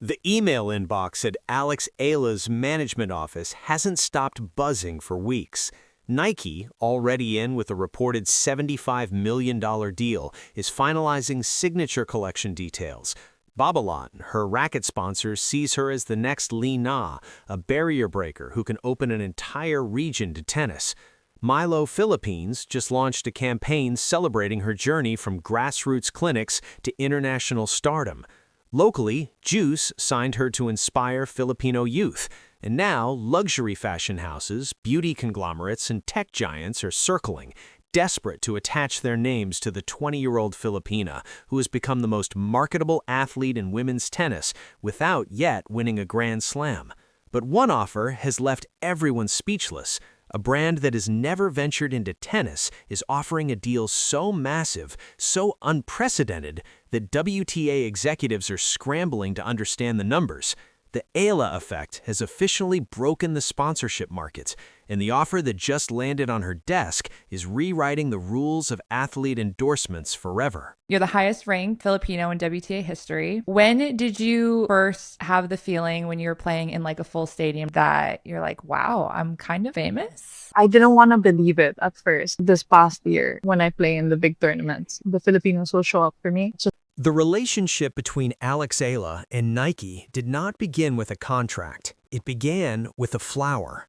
The email inbox at Ayla's management office hasn't stopped buzzing for weeks. Nike, already in with a reported $75 million deal, is finalizing signature collection details. Babylon, her racket sponsor, sees her as the next Li Na, a barrier breaker who can open an entire region to tennis. MILO Philippines just launched a campaign celebrating her journey from grassroots clinics to international stardom. Locally, Juice signed her to inspire Filipino youth, and now luxury fashion houses, beauty conglomerates, and tech giants are circling, desperate to attach their names to the 20-year-old Filipina, who has become the most marketable athlete in women's tennis without yet winning a Grand Slam. But one offer has left everyone speechless. A brand that has never ventured into tennis is offering a deal so massive, so unprecedented, that WTA executives are scrambling to understand the numbers. The Ayla effect has officially broken the sponsorship market, and the offer that just landed on her desk is rewriting the rules of athlete endorsements forever. You're the highest ranked Filipino in WTA history. When did you first have the feeling when you were playing in like a full stadium that you're like, wow, I'm kind of famous? I didn't want to believe it at first. This past year, when I play in the big tournaments, the Filipinos will show up for me. The relationship between Ayla and Nike did not begin with a contract. It began with a flower.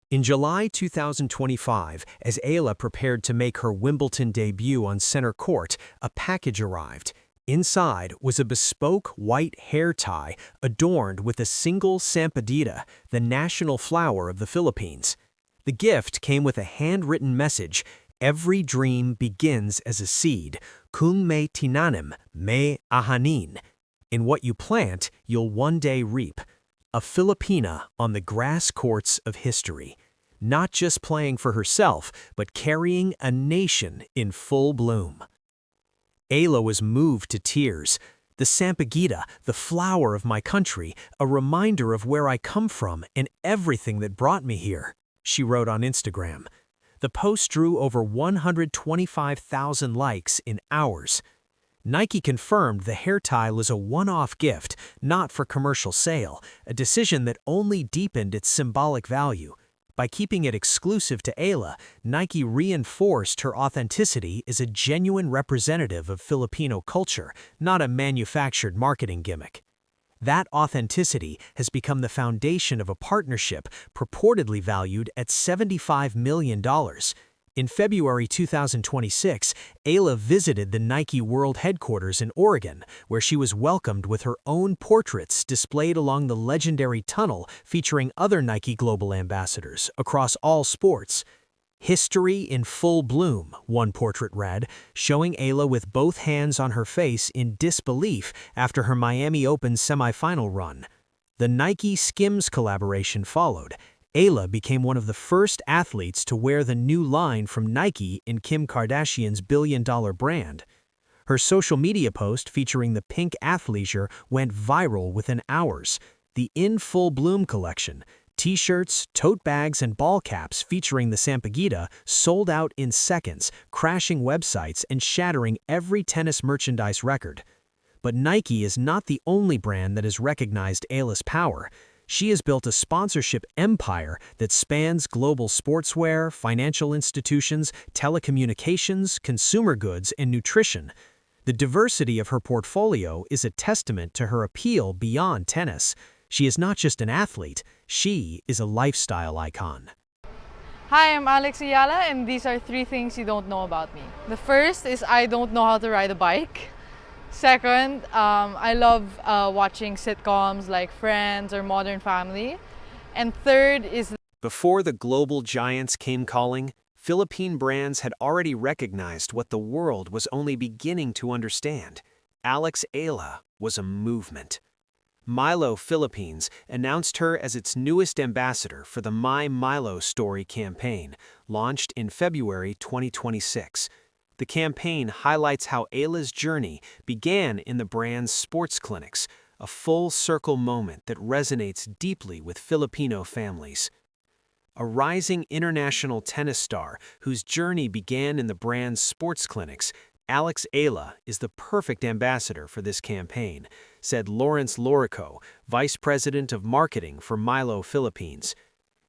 In July 2025, as Ayla prepared to make her Wimbledon debut on center court, a package arrived. Inside was a bespoke white hair tie adorned with a single sampaguita, the national flower of the Philippines. The gift came with a handwritten message: "Every dream begins as a seed. Kung may tinanim, may ahanin." In what you plant, you'll one day reap. A Filipina on the grass courts of history. Not just playing for herself, but carrying a nation in full bloom. Ayla was moved to tears. The sampaguita, the flower of my country, a reminder of where I come from and everything that brought me here, she wrote on Instagram. The post drew over 125,000 likes in hours. Nike confirmed the hair tie was a one-off gift, not for commercial sale, a decision that only deepened its symbolic value. By keeping it exclusive to Ayla, Nike reinforced her authenticity as a genuine representative of Filipino culture, not a manufactured marketing gimmick. That authenticity has become the foundation of a partnership purportedly valued at $75 million. In February 2026, Ayla visited the Nike World Headquarters in Oregon, where she was welcomed with her own portraits displayed along the legendary tunnel featuring other Nike global ambassadors across all sports. "History in full bloom," one portrait read, showing Ayla with both hands on her face in disbelief after her Miami Open semifinal run. The Nike Skims collaboration followed. Ayla became one of the first athletes to wear the new line from Nike in Kim Kardashian's billion-dollar brand. Her social media post featuring the pink athleisure went viral within hours. The In Full Bloom collection, T-shirts, tote bags, and ball caps featuring the sampaguita sold out in seconds, crashing websites and shattering every tennis merchandise record. But Nike is not the only brand that has recognized Ayla's power. She has built a sponsorship empire that spans global sportswear, financial institutions, telecommunications, consumer goods, and nutrition. The diversity of her portfolio is a testament to her appeal beyond tennis. She is not just an athlete, she is a lifestyle icon. Hi, I'm Eala, and these are 3 things you don't know about me. The first is I don't know how to ride a bike. Second, I love watching sitcoms like Friends or Modern Family. And third is... Before the global giants came calling, Philippine brands had already recognized what the world was only beginning to understand. Ayla was a movement. MILO Philippines announced her as its newest ambassador for the My MILO Story campaign, launched in February 2026. The campaign highlights how Ayla's journey began in the brand's sports clinics, a full-circle moment that resonates deeply with Filipino families. A rising international tennis star whose journey began in the brand's sports clinics, Ayla is the perfect ambassador for this campaign, said Lawrence Lorico, Vice President of Marketing for MILO Philippines.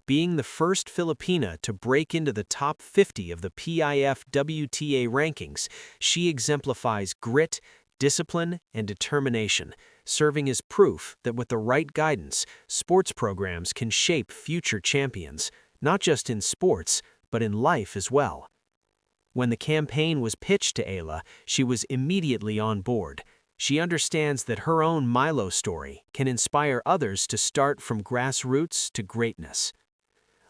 Being the first Filipina to break into the top 50 of the PIF WTA rankings, she exemplifies grit, discipline, and determination, serving as proof that with the right guidance, sports programs can shape future champions, not just in sports, but in life as well. When the campaign was pitched to Ayla, she was immediately on board. She understands that her own MILO story can inspire others to start from grassroots to greatness.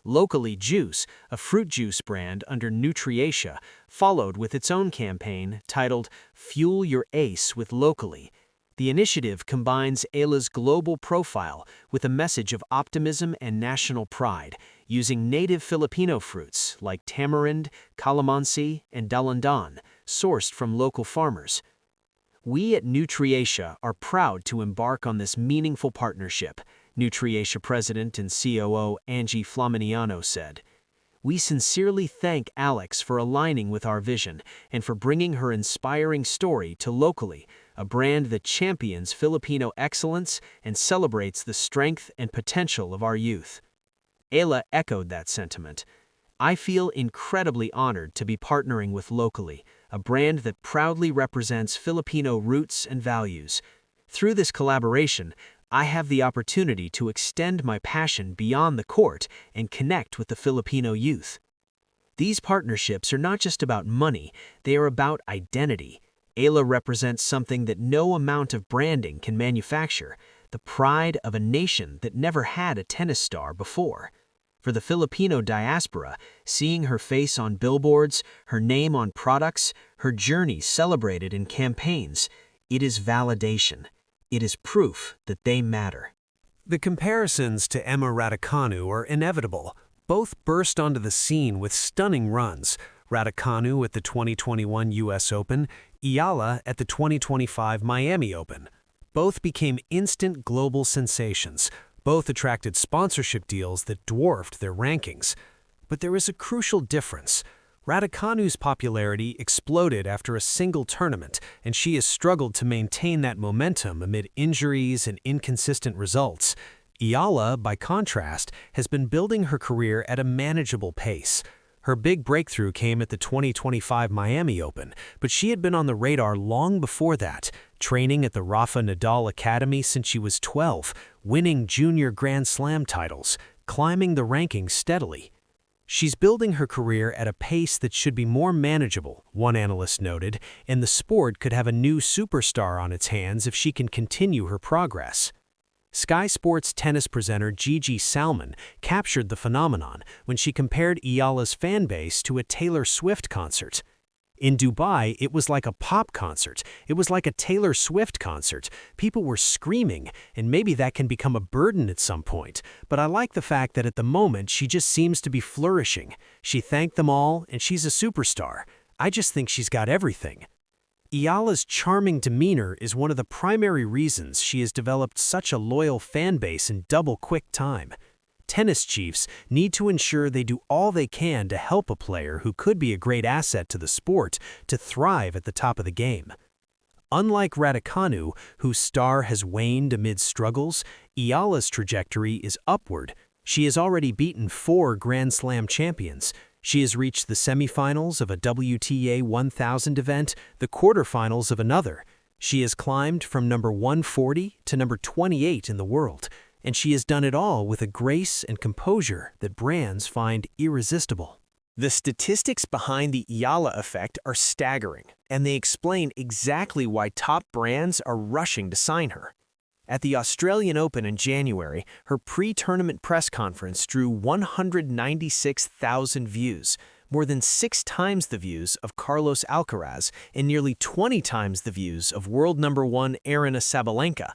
Locally Juice, a fruit juice brand under WTA, followed with its own campaign titled Fuel Your Ace with Locally. The initiative combines Ayla's global profile with a message of optimism and national pride, using native Filipino fruits like tamarind, calamansi, and dalandan, sourced from local farmers. We at WTA are proud to embark on this meaningful partnership, WTA President and COO Angie Flaminiano said. We sincerely thank Alex for aligning with our vision and for bringing her inspiring story to Locally, a brand that champions Filipino excellence and celebrates the strength and potential of our youth. Ayla echoed that sentiment. I feel incredibly honored to be partnering with Locally, a brand that proudly represents Filipino roots and values. Through this collaboration, I have the opportunity to extend my passion beyond the court and connect with the Filipino youth. These partnerships are not just about money, they are about identity. Ayla represents something that no amount of branding can manufacture, the pride of a nation that never had a tennis star before. For the Filipino diaspora, seeing her face on billboards, her name on products, her journey celebrated in campaigns, it is validation. It is proof that they matter. The comparisons to Emma Raducanu are inevitable. Both burst onto the scene with stunning runs. Raducanu at the 2021 US Open, Eala at the 2025 Miami Open. Both became instant global sensations. Both attracted sponsorship deals that dwarfed their rankings. But there is a crucial difference. Raducanu's popularity exploded after a single tournament, and she has struggled to maintain that momentum amid injuries and inconsistent results. Eala, by contrast, has been building her career at a manageable pace. Her big breakthrough came at the 2025 Miami Open, but she had been on the radar long before that, training at the Rafa Nadal Academy since she was 12, winning junior Grand Slam titles, climbing the rankings steadily. She's building her career at a pace that should be more manageable, one analyst noted, and the sport could have a new superstar on its hands if she can continue her progress. Sky Sports tennis presenter Gigi Salmon captured the phenomenon when she compared Eala's fan base to a Taylor Swift concert. In Dubai, it was like a pop concert. It was like a Taylor Swift concert. People were screaming, and maybe that can become a burden at some point. But I like the fact that at the moment, she just seems to be flourishing. She thanked them all, and she's a superstar. I just think she's got everything. Eala's charming demeanor is one of the primary reasons she has developed such a loyal fan base in double-quick time. Tennis chiefs need to ensure they do all they can to help a player who could be a great asset to the sport to thrive at the top of the game. Unlike Raducanu, whose star has waned amid struggles, Eala's trajectory is upward. She has already beaten 4 Grand Slam champions. She has reached the semifinals of a WTA 1000 event, the quarterfinals of another. She has climbed from number 140 to number 28 in the world. And she has done it all with a grace and composure that brands find irresistible. The statistics behind the Eala effect are staggering, and they explain exactly why top brands are rushing to sign her. At the Australian Open in January, her pre-tournament press conference drew 196,000 views, more than 6 times the views of Carlos Alcaraz and nearly 20 times the views of world number 1 Aryna Sabalenka.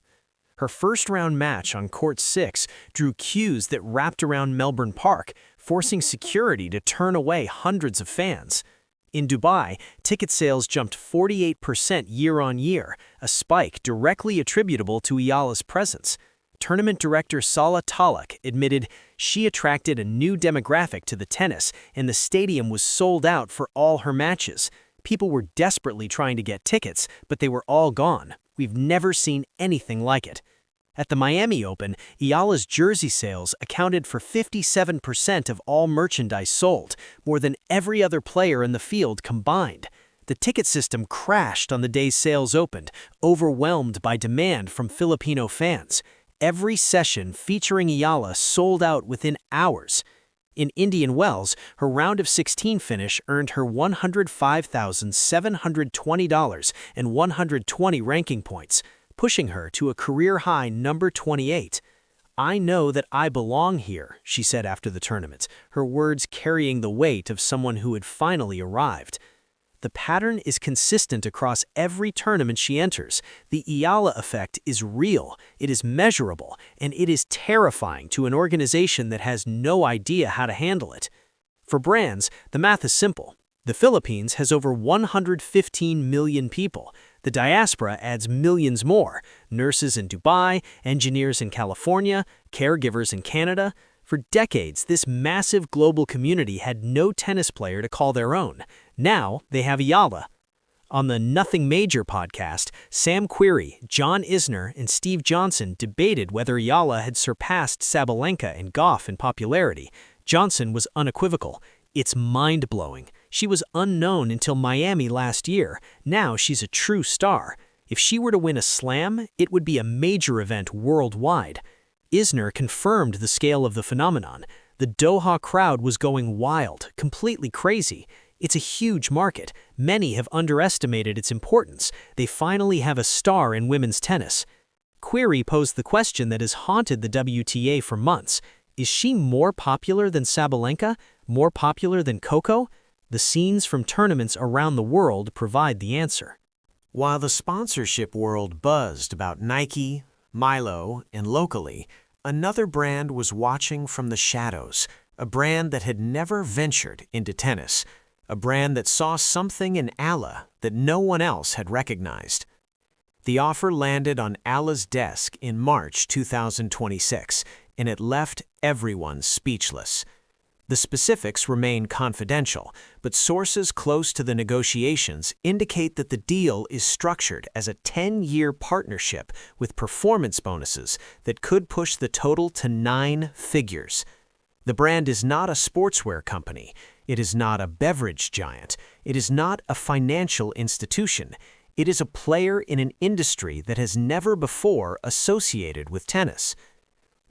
Her first-round match on Court 6 drew queues that wrapped around Melbourne Park, forcing security to turn away hundreds of fans. In Dubai, ticket sales jumped 48% year-on-year, a spike directly attributable to Eala's presence. Tournament director Salah Talak admitted she attracted a new demographic to the tennis, and the stadium was sold out for all her matches. People were desperately trying to get tickets, but they were all gone. We've never seen anything like it. At the Miami Open, Eala's jersey sales accounted for 57% of all merchandise sold, more than every other player in the field combined. The ticket system crashed on the day sales opened, overwhelmed by demand from Filipino fans. Every session featuring Eala sold out within hours. In Indian Wells, her round of 16 finish earned her $105,720 and 120 ranking points, pushing her to a career-high number 28. "I know that I belong here," she said after the tournament, her words carrying the weight of someone who had finally arrived. The pattern is consistent across every tournament she enters. The Eala effect is real, it is measurable, and it is terrifying to an organization that has no idea how to handle it. For brands, the math is simple. The Philippines has over 115 million people. The diaspora adds millions more: nurses in Dubai, engineers in California, caregivers in Canada. For decades, this massive global community had no tennis player to call their own. Now they have Eala. On the Nothing Major podcast, Sam Querrey, John Isner, and Steve Johnson debated whether Eala had surpassed Sabalenka and Goff in popularity. Johnson was unequivocal. "It's mind-blowing. She was unknown until Miami last year. Now she's a true star. If she were to win a slam, it would be a major event worldwide." Isner confirmed the scale of the phenomenon. The Doha crowd was going wild, completely crazy. It's a huge market. Many have underestimated its importance. They finally have a star in women's tennis. Querrey posed the question that has haunted the WTA for months. Is she more popular than Sabalenka? More popular than Coco? The scenes from tournaments around the world provide the answer. While the sponsorship world buzzed about Nike, MILO, and locally, another brand was watching from the shadows, a brand that had never ventured into tennis, a brand that saw something in Ayla that no one else had recognized. The offer landed on Ayla's desk in March 2026, and it left everyone speechless. The specifics remain confidential, but sources close to the negotiations indicate that the deal is structured as a 10-year partnership with performance bonuses that could push the total to 9 figures. The brand is not a sportswear company. It is not a beverage giant. It is not a financial institution. It is a player in an industry that has never before associated with tennis.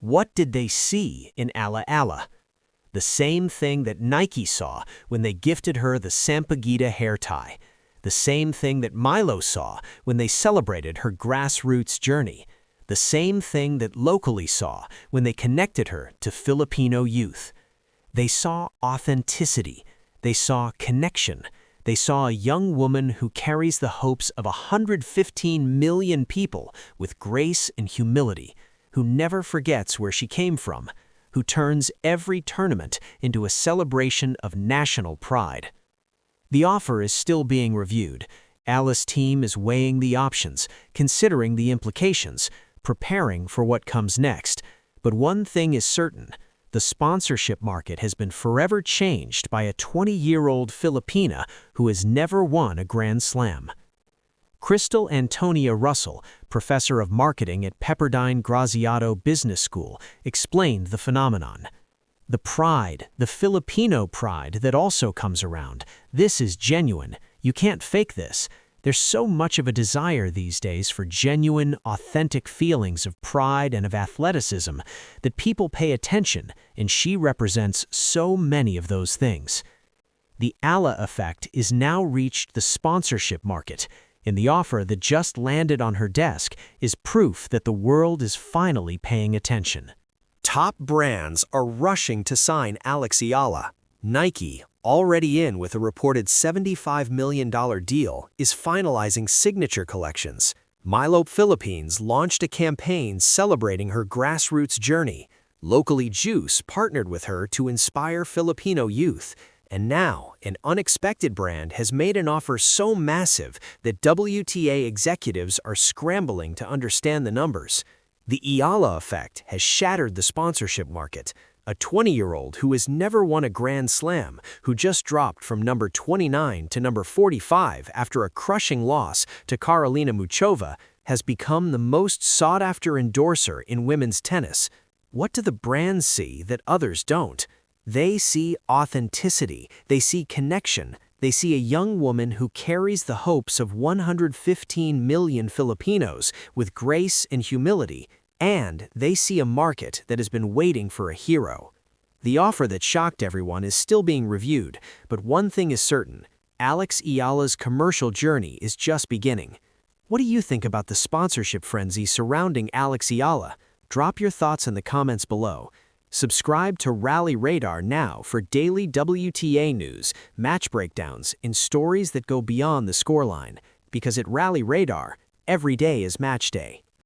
What did they see in Ayla? The same thing that Nike saw when they gifted her the sampaguita hair tie. The same thing that MILO saw when they celebrated her grassroots journey. The same thing that locally saw when they connected her to Filipino youth. They saw authenticity. They saw connection. They saw a young woman who carries the hopes of 115 million people with grace and humility, who never forgets where she came from, who turns every tournament into a celebration of national pride. The offer is still being reviewed. Ayla's team is weighing the options, considering the implications, preparing for what comes next. But one thing is certain: the sponsorship market has been forever changed by a 20-year-old Filipina who has never won a Grand Slam. Crystal Antonia Russell, professor of marketing at Pepperdine Graziado Business School, explained the phenomenon. The pride, the Filipino pride that also comes around. This is genuine. You can't fake this. There's so much of a desire these days for genuine, authentic feelings of pride and of athleticism that people pay attention, and she represents so many of those things. The Ayla effect is now reached the sponsorship market, and the offer that just landed on her desk is proof that the world is finally paying attention. Top brands are rushing to sign Eala. Nike, already in with a reported $75 million deal, is finalizing signature collections. MILO Philippines launched a campaign celebrating her grassroots journey. Locally Juice partnered with her to inspire Filipino youth. And now, an unexpected brand has made an offer so massive that WTA executives are scrambling to understand the numbers. The Eala effect has shattered the sponsorship market. A 20-year-old who has never won a Grand Slam, who just dropped from number 29 to number 45 after a crushing loss to Karolina Muchova, has become the most sought-after endorser in women's tennis. What do the brands see that others don't? They see authenticity, they see connection, they see a young woman who carries the hopes of 115 million Filipinos with grace and humility, and they see a market that has been waiting for a hero. The offer that shocked everyone is still being reviewed, but one thing is certain: Eala's commercial journey is just beginning. What do you think about the sponsorship frenzy surrounding Eala? Drop your thoughts in the comments below. Subscribe to Rally Radar now for daily WTA news, match breakdowns, and stories that go beyond the scoreline. Because at Rally Radar, every day is match day.